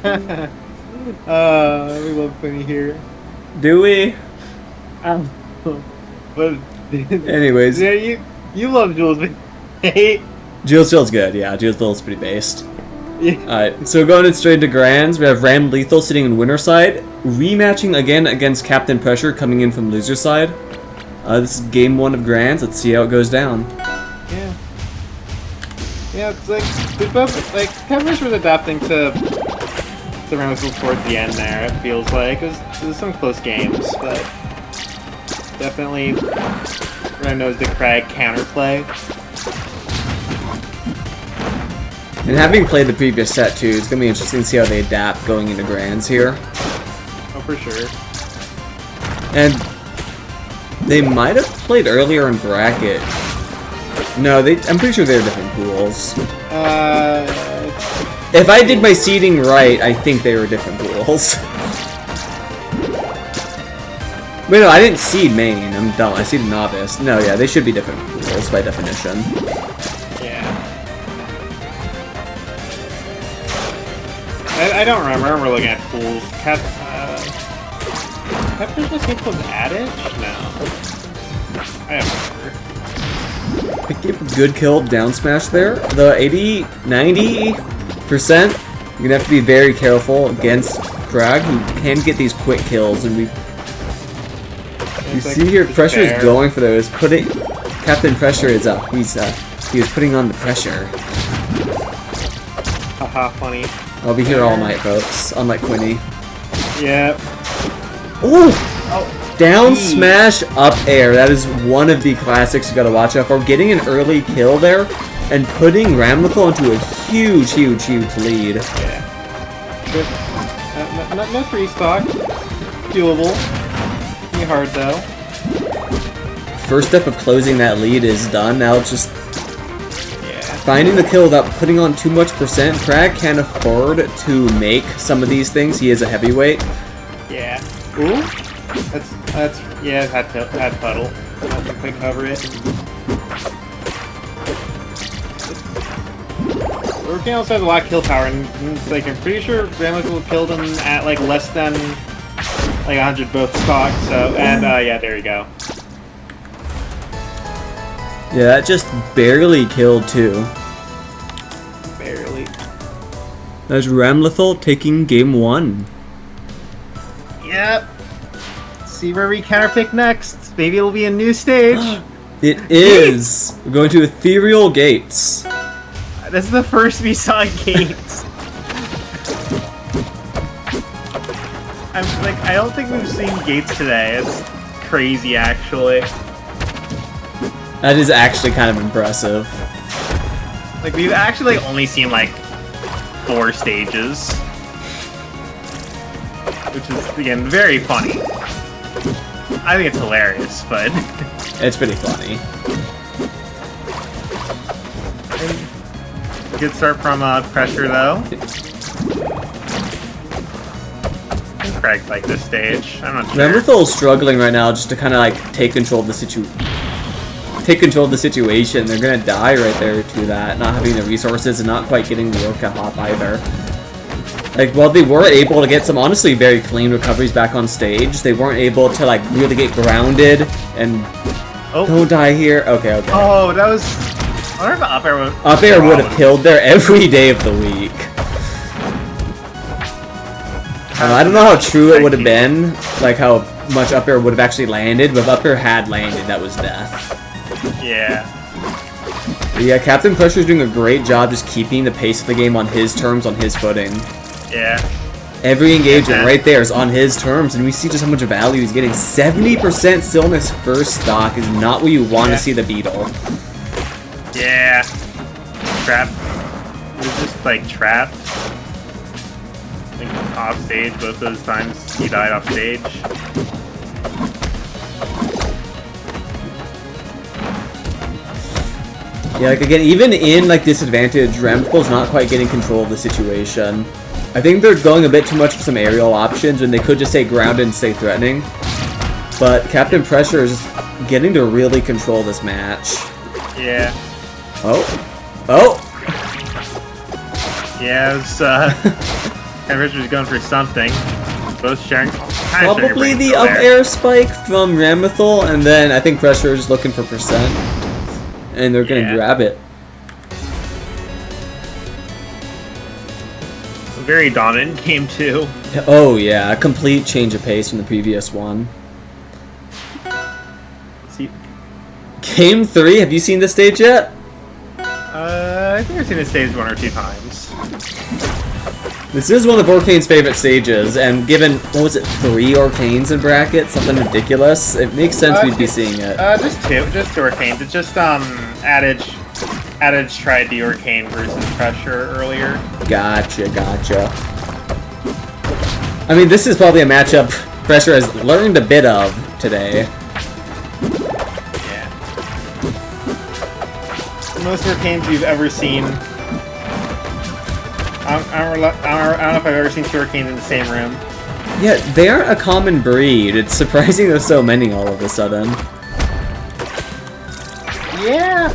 We love Quinny here. Do we? But anyways, yeah, you love Jules, but hey, Jules good. Yeah, Jules pretty based. Yeah. Alright, so going in straight into Grands, we have Ramlethall sitting in winner side, rematching again against CaptainPressure coming in from loser side. This is game 1 of Grands. Let's see how it goes down. Yeah. Yeah, it's like they're both like CaptainPressure was adapting to the Ramlethall towards the end there. It feels like it was some close games, but definitely Ram knows the Kragg counterplay. And having played the previous set too, it's gonna be interesting to see how they adapt going into Grands here. Oh, for sure. And they might have played earlier in bracket. No, I'm pretty sure they're different pools. If I did my seeding right, I think they were different pools. Wait, no, I didn't seed main. I'm dumb. I seeded novice. No, yeah, they should be different pools by definition. Yeah. I don't remember. I remember looking at pools. CaptainPressure came from Adage? No. I don't remember. Picking up a good kill down smash there. The 80, 90%, you're gonna have to be very careful against Kragg, who can get these quick kills. And you see here, Pressure is going for those. CaptainPressure is he was putting on the pressure. Haha, funny. I'll be here all night, folks. Unlike Quinny. Yep. Oh! Down smash up air. That is one of the classics you gotta watch out for. Getting an early kill there and putting Ramlethall into a huge lead. Yeah. No free stock. Doable. Be hard though. First step of closing that lead is done. Now it's just finding the kill without putting on too much percent. Kragg can afford to make some of these things. He is a heavyweight. Yeah. Ooh. That's yeah. Had puddle. Not to quick cover it. Orcane also has a lot of kill power, and like I'm pretty sure Ramlethall killed him at like less than like 100 both stocks. So and yeah, there you go. Yeah, that just barely killed too. Barely. That's Ramlethall taking game 1. Yep. See where we counterpick next. Maybe it'll be a new stage. It is. We're going to Ethereal Gates. This is the first we saw Gates. I don't think we've seen Gates today. It's crazy, actually. That is actually kind of impressive. Like, we've actually only seen, like, 4 stages. Which is, again, very funny. I think it's hilarious, but... It's pretty funny. Good start from Pressure, though. Kragg like this stage. I'm not sure. Ramlethall is struggling right now just to kind of, like, take control of the situation. They're gonna die right there to that, not having the resources and not quite getting the Orca hop either. Like, while they were able to get some honestly very clean recoveries back on stage, they weren't able to like really get grounded and don't die here. Okay. Oh, that was. I wonder if up air would. Up air would have killed there every day of the week. I don't know how true it would have been, like how much up air would have actually landed, but if up air had landed, that was death. Yeah. But yeah, CaptainPressure is doing a great job just keeping the pace of the game on his terms, on his footing. Yeah. Every engagement right there is on his terms, and we see just how much value he's getting. 70% stillness first stock is not where you want to see the Beetle. Yeah. Trapped. It was just like trapped. Like off stage both those times he died off stage. Yeah, like again, even in like disadvantage, Ramlethall's not quite getting control of the situation. I think they're going a bit too much for some aerial options, and they could just stay grounded and stay threatening. But CaptainPressure is just getting to really control this match. Yeah. Oh. Yeah, it was, CaptainPressure was going for something. Both sharing. Probably the up air spike from Ramlethall, and then I think Pressure is looking for percent. And they're gonna grab it. Very dominant game 2. Oh yeah, a complete change of pace from the previous one. See, Game 3, have you seen this stage yet? I think I've seen this stage 1 or 2 times. This is one of Orcane's favorite stages, and given, what was it, 3 Orcanes in bracket? Something ridiculous. It makes sense we'd be seeing it. Just 2 Orcanes. It's just, Adage tried the Orcane versus Pressure earlier. Gotcha. I mean, this is probably a matchup Pressure has learned a bit of today. Yeah. Most Orcanes you've ever seen. I don't know if I've ever seen 2 Orcanes in the same room. Yeah, they aren't a common breed. It's surprising there's so many all of a sudden. Yeah.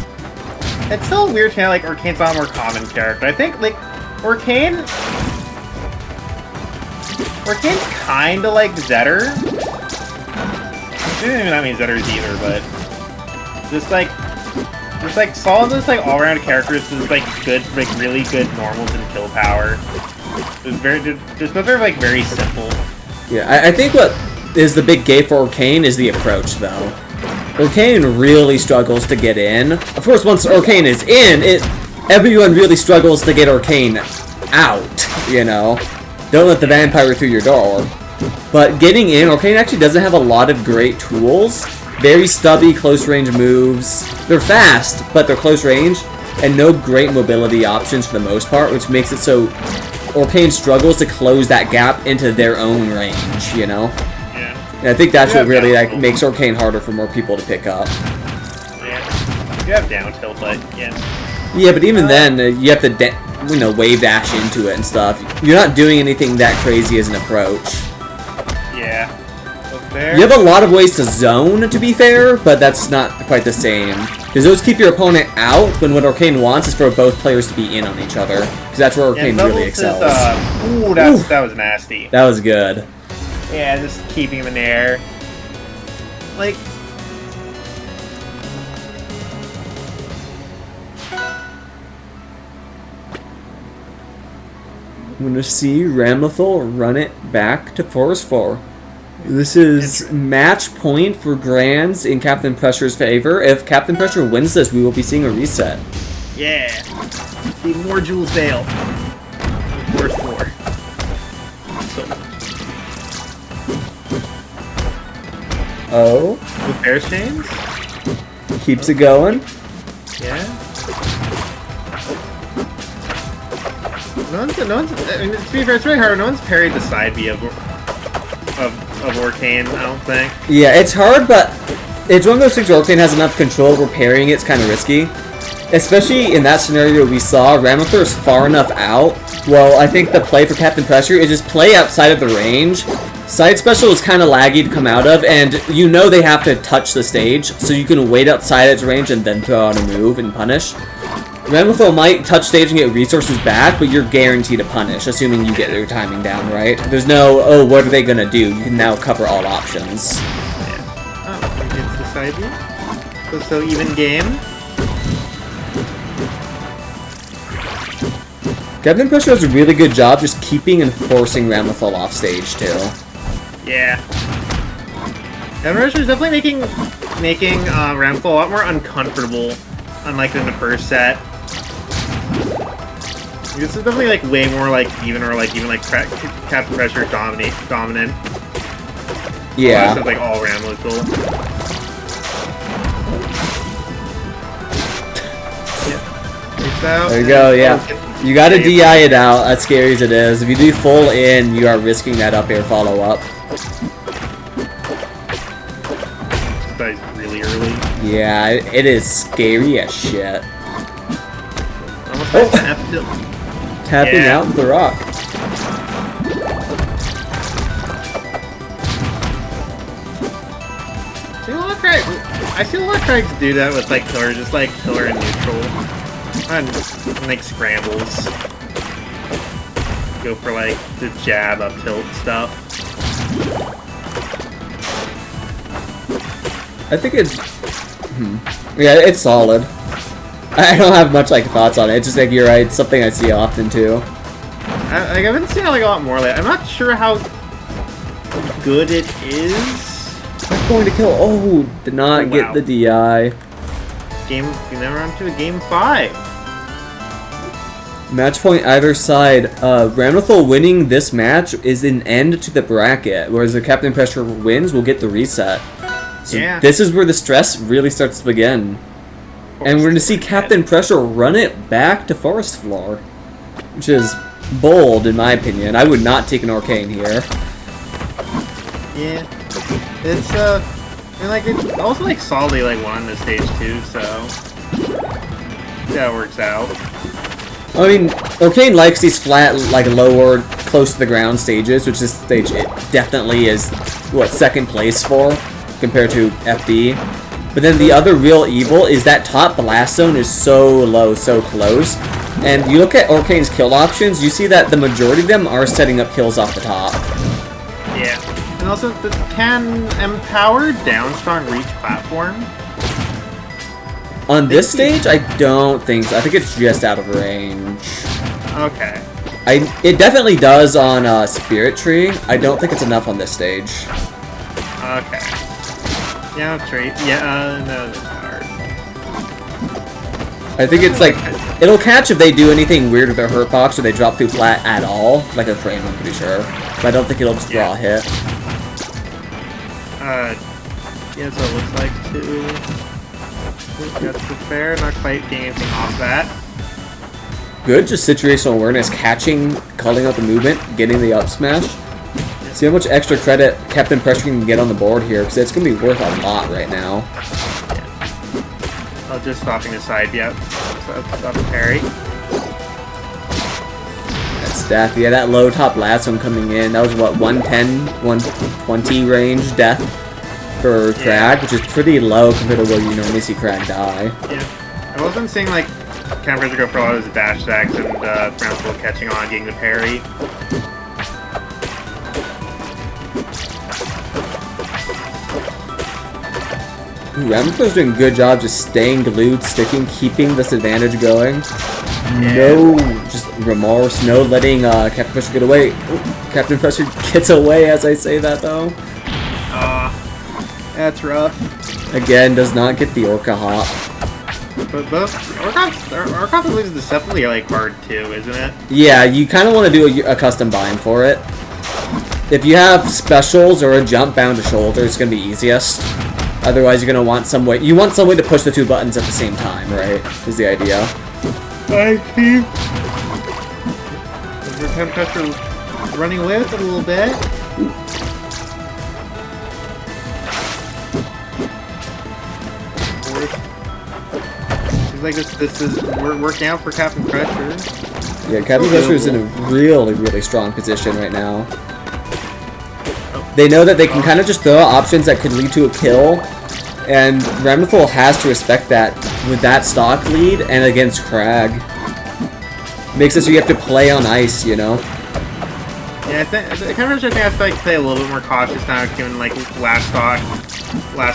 It's so weird to like Orcane's not a more common character. I think like Orcane's kinda like Zetter. I don't even mean Zetters either, but just like solid just like all around characters is like good, like really good normals and kill power. It's they're like very simple. Yeah, I think what is the big gate for Orcane is the approach though. Orcane really struggles to get in. Of course, once Orcane is in, everyone really struggles to get Orcane out, you know? Don't let the vampire through your door. But getting in, Orcane actually doesn't have a lot of great tools. Very stubby, close-range moves. They're fast, but they're close range, and no great mobility options for the most part, which makes it so Orcane struggles to close that gap into their own range, you know? And I think that's what really like makes Orcane harder for more people to pick up. Yeah, you have down tilt, but yeah. Yeah, but even then, you have to, wave dash into it and stuff. You're not doing anything that crazy as an approach. Yeah. You have a lot of ways to zone, to be fair, but that's not quite the same. Because those keep your opponent out, when what Orcane wants is for both players to be in on each other. Because that's where Orcane really excels. That was nasty. That was good. Yeah, just keeping him in the air. Like... I'm going to see Ramlethall run it back to Forest 4. This is match point for Grands in CaptainPressure's favor. If CaptainPressure wins this, we will be seeing a reset. Yeah. See more Jules Vale. Forest 4. Oh. With bear chains? Keeps it going. Yeah. No one's, I mean, to be fair, it's really hard. No one's parried the side B of Orcane, I don't think. Yeah, it's hard, but it's one of those things where Orcane has enough control where parrying it's kind of risky. Especially in that scenario we saw, Ramlethall is far enough out. Well, I think the play for CaptainPressure is just play outside of the range. Side special is kind of laggy to come out of, and you know they have to touch the stage, so you can wait outside its range and then throw out a move and punish. Ramlethall might touch stage and get resources back, but you're guaranteed to punish, assuming you get your timing down, right? There's no, oh, what are they gonna do? You can now cover all options. Yeah. Oh, against the side B. So even game. CaptainPressure does a really good job just keeping and forcing Ramlethall off stage, too. Yeah. CaptainPressure is definitely making Ramlethall a lot more uncomfortable, unlike in the first set. This is definitely like way more like even CaptainPressure dominant. Yeah. This is like all Ramlethall. There you go, yeah. You gotta DI it out, as scary as it is. If you do full in, you are risking that up air follow-up. That is really early. Yeah, it is scary as shit. Oh. Tapping out the rock. I see a lot of Kraggs do that with like killer, just like killer and neutral. And like scrambles. go for like the jab up tilt stuff. I think it's... Yeah, it's solid. I don't have much like thoughts on it. It's just like you're right. It's something I see often too. I've been seeing like a lot more. Like, I'm not sure how good it is. I'm going to kill. Oh, did not get the DI. Never on to a game 5. Match point either side. Ramlethall winning this match is an end to the bracket, whereas the CaptainPressure wins will get the reset. So this is where the stress really starts to begin. And we're going to see CaptainPressure run it back to Forest Floor, which is bold in my opinion. I would not take an Orcane here. Yeah, it's and like it's also like solidly like won this stage too, so that works out. I mean, Orcane likes these flat, like lower, close to the ground stages, which this stage it definitely is what second place for compared to FD. But then the other real evil is that top blast zone is so low, so close. And you look at Orcane's kill options, you see that the majority of them are setting up kills off the top. Yeah. And also, can empower down strong reach platform? On this stage, I don't think so. I think it's just out of range. Okay. It definitely does on Spirit Tree. I don't think it's enough on this stage. Okay. Yeah, tree. Yeah, no, that's hard. I think it's like, it'll catch if they do anything weird with their hurt box or they drop through flat at all. Like a frame, I'm pretty sure. But I don't think it'll just draw a hit. Yeah, so it looks like too. That's fair, not quite getting anything off that. Good, just situational awareness, catching, calling out the movement, getting the up smash. See how much extra credit CaptainPressure can get on the board here, because it's going to be worth a lot right now. Oh, just stopping the side, yep. Stop the parry. That's death. Yeah, that low top last one coming in. That was what, 110, 120 range death for Kragg, which is pretty low compared to where you normally see Kragg die. Yeah. I wasn't seeing like CaptainPressure go for a lot of his dash attacks and Ramlethall catching on, getting the parry. Ramlethall's doing a good job just staying glued, sticking, keeping this advantage going. Yeah. No just remorse, no letting CaptainPressure get away. Ooh, CaptainPressure gets away as I say that though. That's rough. Again, does not get the Orca hop. But Orcane loses is deceptively like hard too, isn't it? Yeah, you kind of want to do a custom bind for it. If you have specials or a jump bound to shoulder, it's going to be easiest. Otherwise, you're going to want some way. You want some way to push the two buttons at the same time, right? Is the idea. I see. Is your CaptainPressure running away with it a little bit? Seems like this is working out for CaptainPressure. Yeah, CaptainPressure is in a really, really strong position right now. They know that they can kind of just throw out options that could lead to a kill, and Ramlethall has to respect that with that stock lead and against Kragg. Makes it so you have to play on ice, you know? Yeah, I think CaptainPressure has to like play a little bit more cautious now, given like last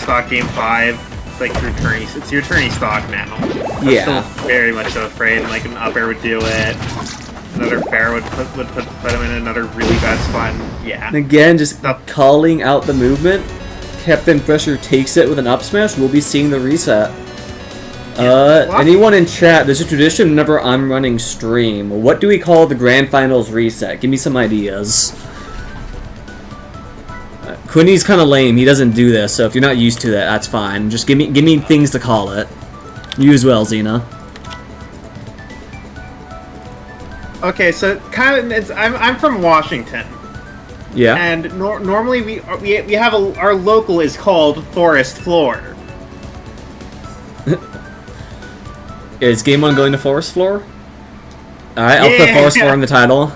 stock game 5. Like it's your tourney stock now. I'm still very much so afraid. Like an up air would do it. Another fair would put him in another really bad spot. And yeah. And again, just calling out the movement. CaptainPressure takes it with an up smash. We'll be seeing the reset. Anyone in chat? There's a tradition whenever I'm running stream. What do we call the grand finals reset? Give me some ideas. Quinny's kind of lame. He doesn't do this, so if you're not used to that, that's fine. Just give me things to call it. You as well, Xena. Okay, so kind of, I'm from Washington. Yeah. And normally we have our local is called Forest Floor. Is Game 1 going to Forest Floor? Alright, I'll put Forest Floor in the title.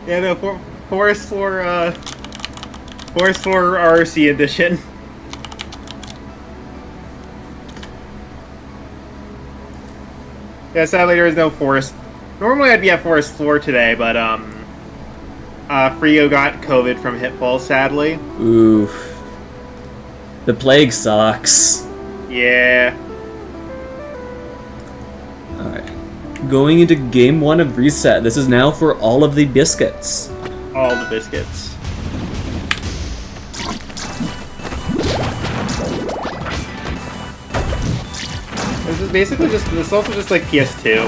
Yeah, no, Forest Floor RRC edition. Yeah, sadly there is no Forest. Normally I'd be at Forest Floor today, but Frio got COVID from Hitfall, sadly. Oof. The plague sucks. Yeah. Alright. Going into game 1 of Reset. This is now for all of the biscuits. All the biscuits. This is basically just, this is also just like PS2.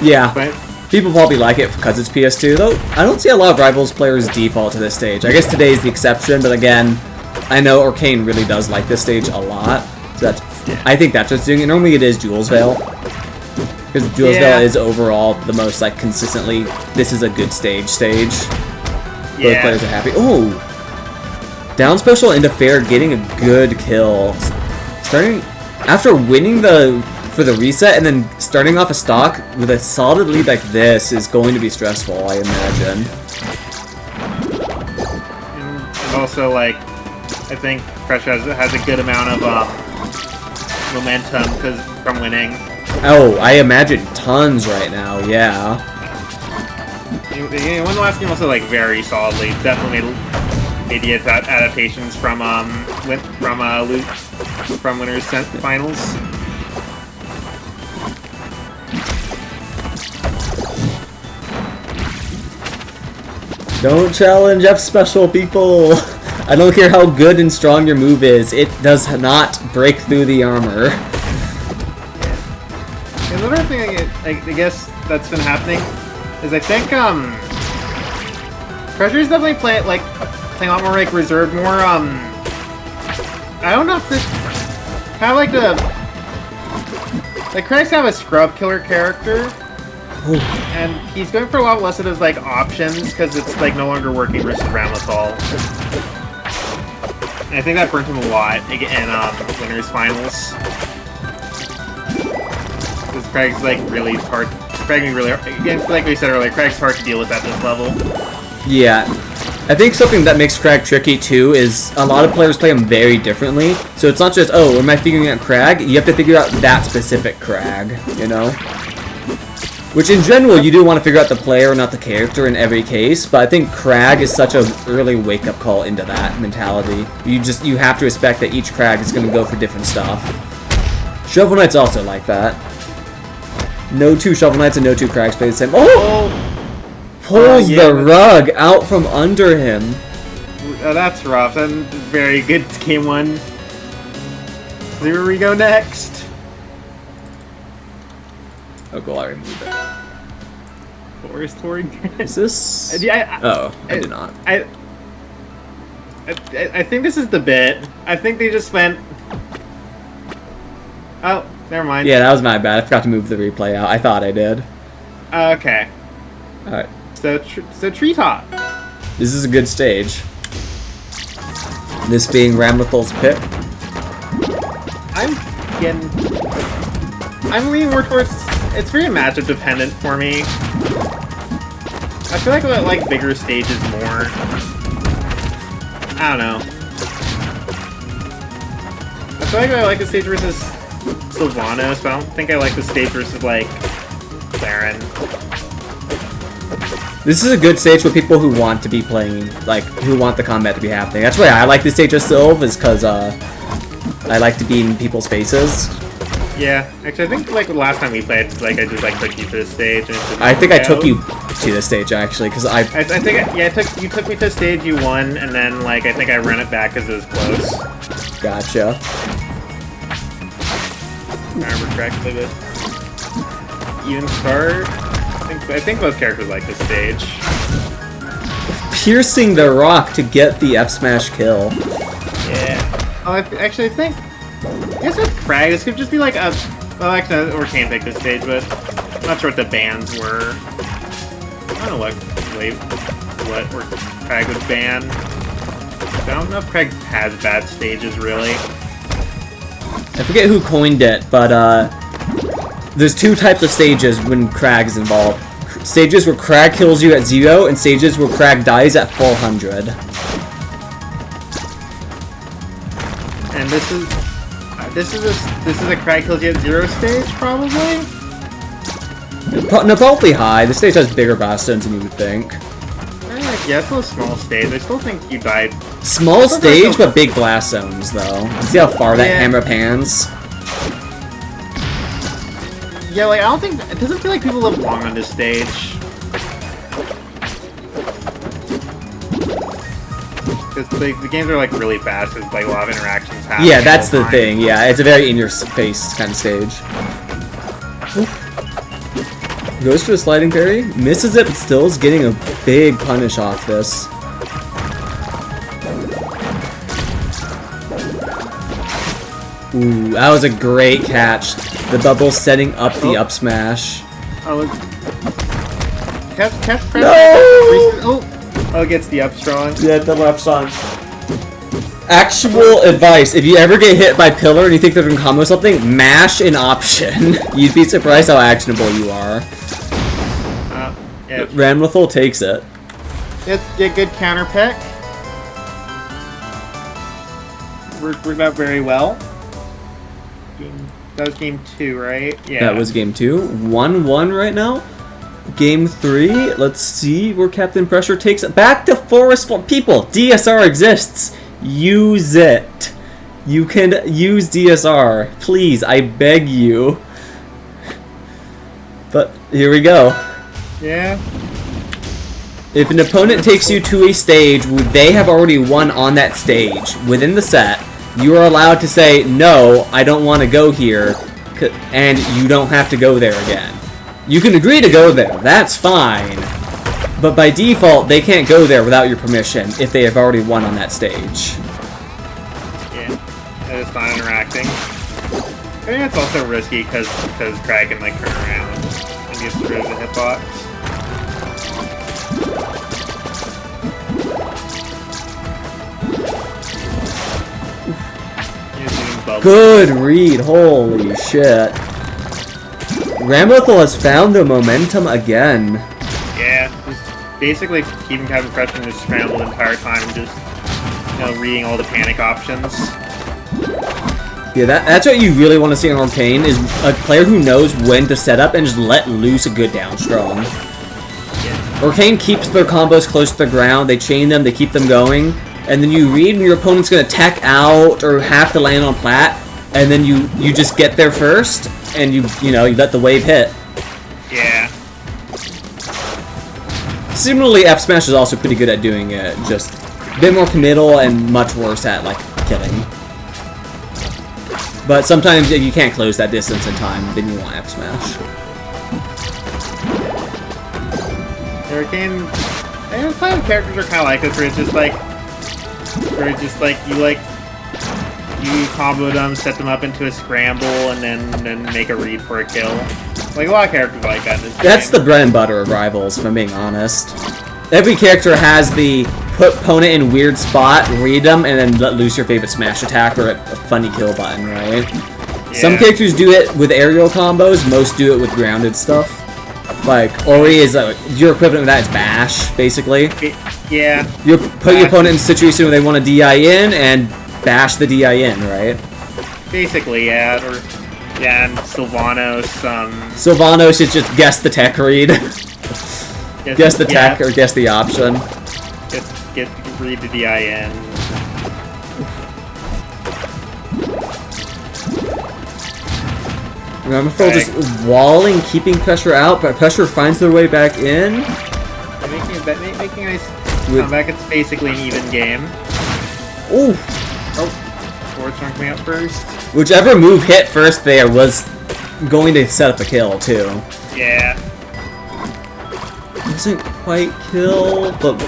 Yeah. But People probably like it because it's PS2, though I don't see a lot of Rivals players default to this stage. I guess today is the exception, but again, I know Orcane really does like this stage a lot. So that's, I think that's what's doing it. Normally it is Jules Veil. Because Jules Veil is overall the most, like, consistently, this is a good stage. Both players are happy. Oh! Down special into fair, getting a good kill. Starting, after winning for the reset and then starting off a stock with a solid lead like this is going to be stressful, I imagine. And also, like, I think Pressure has a good amount of momentum from winning. Oh, I imagine tons right now, yeah. Won the last game also, like, very solidly. Definitely made the adaptations from winners finals. Don't challenge F special, people. I don't care how good and strong your move is. It does not break through the armor. Another thing I guess that's been happening is I think Pressure is definitely playing a lot more like reserved, more I don't know if this kind of like Kragg's have a scrub killer character, and he's going for a lot less of those like options because it's like no longer working versus Ramlethall. And I think that burnt him a lot in winners finals. Because Kragg's like really hard. Again, like we said earlier, Kragg's hard to deal with at this level. Yeah. I think something that makes Kragg tricky too is a lot of players play him very differently. So it's not just, oh, am I figuring out Kragg? You have to figure out that specific Kragg, you know? Which in general, you do want to figure out the player, not the character in every case, but I think Kragg is such an early wake-up call into that mentality. You have to respect that each Kragg is going to go for different stuff. Shovel Knight's also like that. No two Shovel Knights and no two Kraggs play the same. Oh! Pulls the rug out from under him. Oh, that's rough. That's very good game 1. Where we go next? Oh, cool, I removed it. Forest Tour. Is this? Yeah, I did not. I think this is the bit. I think they just went... Oh, never mind. Yeah, that was my bad. I forgot to move the replay out. I thought I did. Okay. Alright. So Treetop. This is a good stage. This being Ramlethall's pick. I'm leaning more towards... It's very matchup dependent for me. I feel like I like bigger stages more. I don't know. I feel like I like the stage versus Sylvanas, but I don't think I like the stage versus, like, Claren. This is a good stage for people who want to be playing, like, who want the combat to be happening. That's why I like this stage of Sylv, is because, I like to be in people's faces. Yeah, actually, I think, like, the last time we played, like, I just, like, took you to the stage, and I think I took you to the stage, actually, because I think, yeah, you took me to the stage, you won, and then, like, I think I ran it back because it was close. Gotcha. I remember correctly, but... Even start... I think most characters like this stage. Piercing the rock to get the F-smash kill. Yeah. Oh, actually, I think... I guess with Kragg, this could just be like a... Well, actually, Orcane picked this stage, but I'm not sure what the bans were. I don't know what Kragg would ban. I don't know if Kragg has bad stages, really. I forget who coined it, but there's two types of stages when Kragg is involved. Stages where Kragg kills you at 0, and stages where Kragg dies at 400. And this is a Kragg kills you at 0 stage, probably? No, probably high. The stage has bigger bastions than you would think. yeah, it's a small stage. I still think you died. Small stage, but big blast zones, though. See how far that camera pans? Yeah, like, I don't think... It doesn't feel like people live long on this stage. Because the games are, like, really fast. There's, like, a lot of interactions happening. Yeah, that's the thing. Yeah, it's a very in-your-face kind of stage. Goes for the sliding parry. Misses it, but still is getting a big punish off this. Ooh, that was a great catch. The bubble setting up the up smash. Oh, CaptainPressure. No! Oh, it gets the up strong. Yeah, double up strong. Actual advice, if you ever get hit by pillar and you think they're gonna combo something, mash an option. You'd be surprised how actionable you are. Yeah. Ramlethall takes it. Yeah, good counter pick. Worked out very well. That was game 2, right? Yeah. That was game 2. 1-1 right now. Game 3. Let's see where CaptainPressure takes it. Back to Forest People. DSR exists. Use it. You can use DSR. Please, I beg you. But here we go. Yeah. If an opponent takes you to a stage where they have already won on that stage within the set, you are allowed to say, no, I don't want to go here, and you don't have to go there again. You can agree to go there, that's fine. But by default, they can't go there without your permission if they have already won on that stage. Yeah, it's not interacting. I think it's also risky because Kragg can like turn around and get through the hitbox. Good read, holy shit. Ramlethall has found the momentum again. Yeah, just basically keeping CaptainPressure and just scramble the entire time and just, you know, reading all the panic options. Yeah, that's what you really want to see on Orcane, is a player who knows when to set up and just let loose a good down strong. Yeah. Orcane keeps their combos close to the ground, they chain them, they keep them going, and then you read when your opponent's going to tech out or have to land on plat, and then you just get there first, and you let the wave hit. Yeah. Similarly, F Smash is also pretty good at doing it, just a bit more committal and much worse at, like, killing. But sometimes if you can't close that distance in time, then you want F Smash. Orcane, I know some characters are kind of like this, where it's just like, you combo them, set them up into a scramble, and then make a read for a kill. Like, a lot of characters like that in this That's game. the bread and butter of Rivals, if I'm being honest. Every character has the put opponent in weird spot, read them, and then let loose your favorite smash attack or a funny kill button, right? Yeah. Some characters do it with aerial combos, most do it with grounded stuff. Like, Ori is, your equivalent of that is bash, basically. Yeah. You put your opponent in a situation where they want to DI in, and bash the DI in, right? Basically, yeah. Or, yeah, and Sylvanos, Sylvanos should just guess the tech read. Guess the tech, or guess the option. Read the DIN. Ramlethall just walling, keeping pressure out, but pressure finds their way back in. Making a nice comeback. It's basically an even game. Ooh. Oh, forward strong coming out first. Whichever move hit first there was going to set up a kill, too. Yeah. Doesn't quite kill, but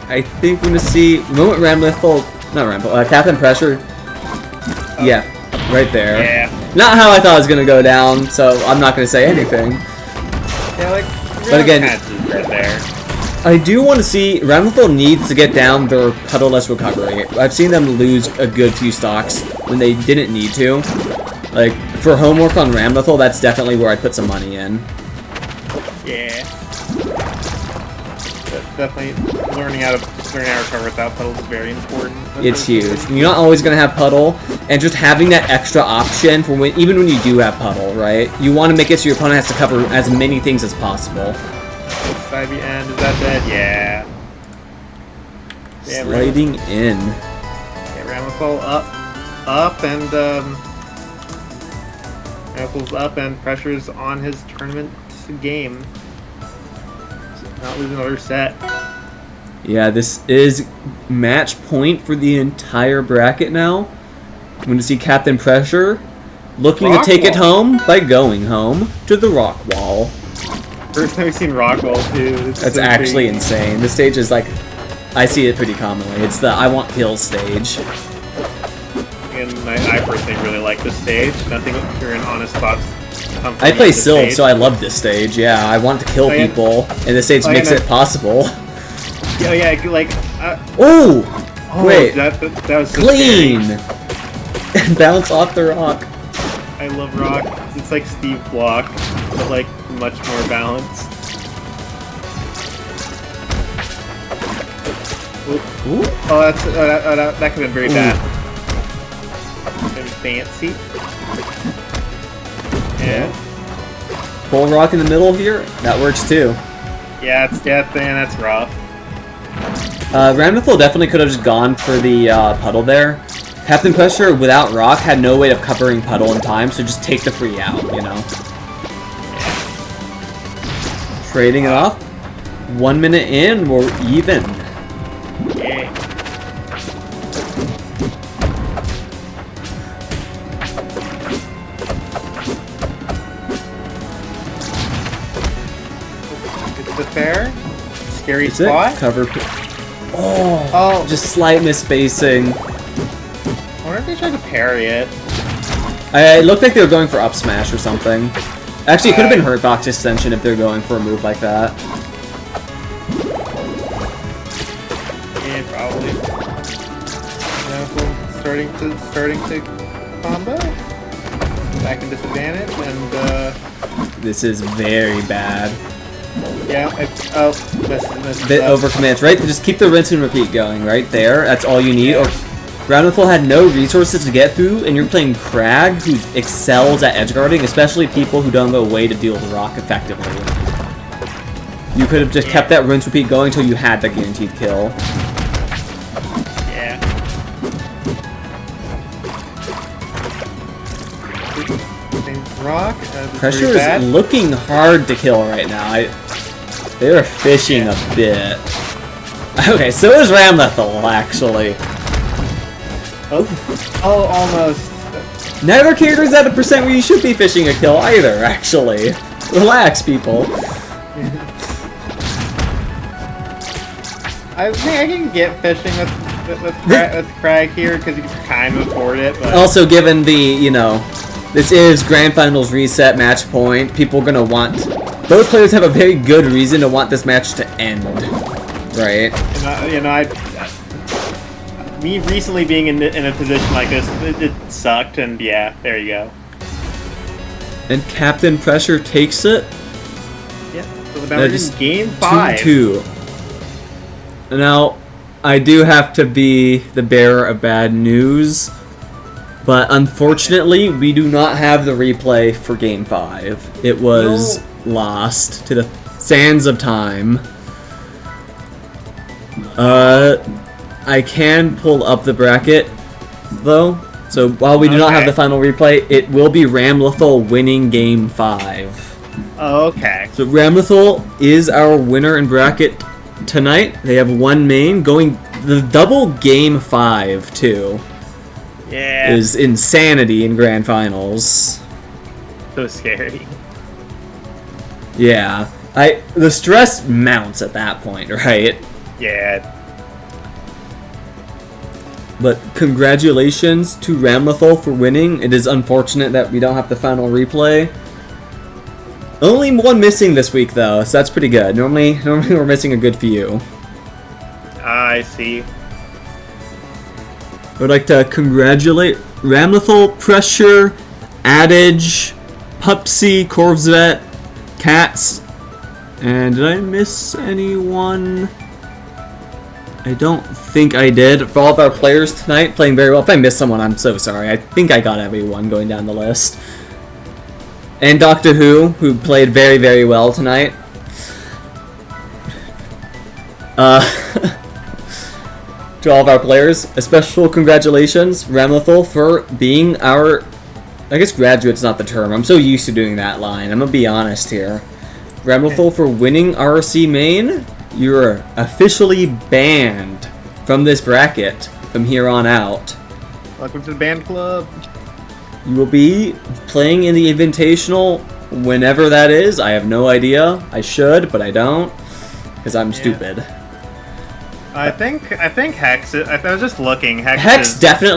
I think we're going to see... Moment Ramlethall... Not Ramlethall, CaptainPressure. Oh. Yeah, right there. Yeah. Not how I thought it was going to go down, so I'm not going to say anything. Yeah, like... But again... Right there. I do want to see... Ramlethall needs to get down their puddle-less recovery. I've seen them lose a good few stocks when they didn't need to. Like, for homework on Ramlethall, that's definitely where I'd put some money in. Yeah. Definitely learning how to recover without puddle is very important. It's huge. You're not always going to have puddle, and just having that extra option for when, even when you do have puddle, right? You want to make it so your opponent has to cover as many things as possible. By the end, is that dead? Yeah. Yeah, sliding in. Yeah, Ramlethall up, and Ramlethall's up, and pressure's on his tournament game. Not losing another set. Yeah, this is match point for the entire bracket now. I'm going to see CaptainPressure looking to take it home by going home to the rock wall. First time we've seen rock wall too. That's so actually insane. The stage is like, I see it pretty commonly. It's the I want kills stage. And I personally really like this stage. Nothing pure and honest thoughts. I play Sylph, so I love this stage. Yeah, I want to kill people, and this stage makes it possible. Yeah, like. Oh, wait. That was so clean. Bounce off the rock. I love rock. It's like Steve Block, but like much more balanced. Ooh. Oh, that could have been very bad. And fancy. Yeah. Full rock in the middle here. That works too. Yeah, that's rough. Ramlethall definitely could have just gone for the puddle there. CaptainPressure without rock had no way of covering puddle in time, so just take the free out, you know. Trading it off. 1 minute in, we're even. Yeah. It's the fair. Scary spot. Cover. Oh, just slight misspacing. I wonder if they tried to parry it. It looked like they were going for up smash or something. Actually, it could have been hurt box extension if they're going for a move like that. Yeah, probably. Starting to combo. Back in disadvantage, and this is very bad. yeah. Missed Bit over commands, right? Just keep the rinse and repeat going right there. That's all you need. Yeah. Or Ramlethall had no resources to get through, and you're playing Kragg, who excels at edgeguarding, especially people who don't go away to deal with rock effectively. You could have just kept that rinse repeat going until you had the guaranteed kill. Yeah. Rock. Pressure is looking hard to kill right now. They are fishing a bit. Okay, so is Ramlethall, actually. Oh, almost. Neither character's at a percent where you should be fishing a kill either, actually. Relax, people. I think I can get fishing with Kragg here because you can kind of afford it. But Also, given the, you know, this is Grand Finals reset match point, people are gonna want... Both players have a very good reason to want this match to end, right? Me recently being in a position like this, it sucked, and yeah, there you go. And CaptainPressure takes it. Yeah, so the boundaries in game 5. 2-2. Now, I do have to be the bearer of bad news, but unfortunately, we do not have the replay for game 5. It was lost to the sands of time. I can pull up the bracket, though. So while we do not have the final replay, it will be Ramlethall winning game 5. Okay. So Ramlethall is our winner in bracket tonight. They have one main going the double game 5 too. Yeah. Is insanity in grand finals. So scary. Yeah. The stress mounts at that point, right? Yeah. But congratulations to Ramlethall for winning. It is unfortunate that we don't have the final replay. Only one missing this week, though, so that's pretty good. Normally we're missing a good few. I see. I would like to congratulate Ramlethall, Pressure, Adage, Pupsy, Corvsvet, Cats, and did I miss anyone? I don't think I did. For all of our players tonight, playing very well. If I missed someone, I'm so sorry. I think I got everyone going down the list. And Doctor who played very, very well tonight. to all of our players. A special congratulations, Ramlethall, for being our... I guess graduate's not the term. I'm so used to doing that line. I'm gonna be honest here. Ramlethall, for winning RRC main, you're officially banned from this bracket from here on out. Welcome to the band club. You will be playing in the Invitational whenever that is. I have no idea. I should, but I don't, because I'm stupid. I think Hex. I was just looking. Hex is definitely.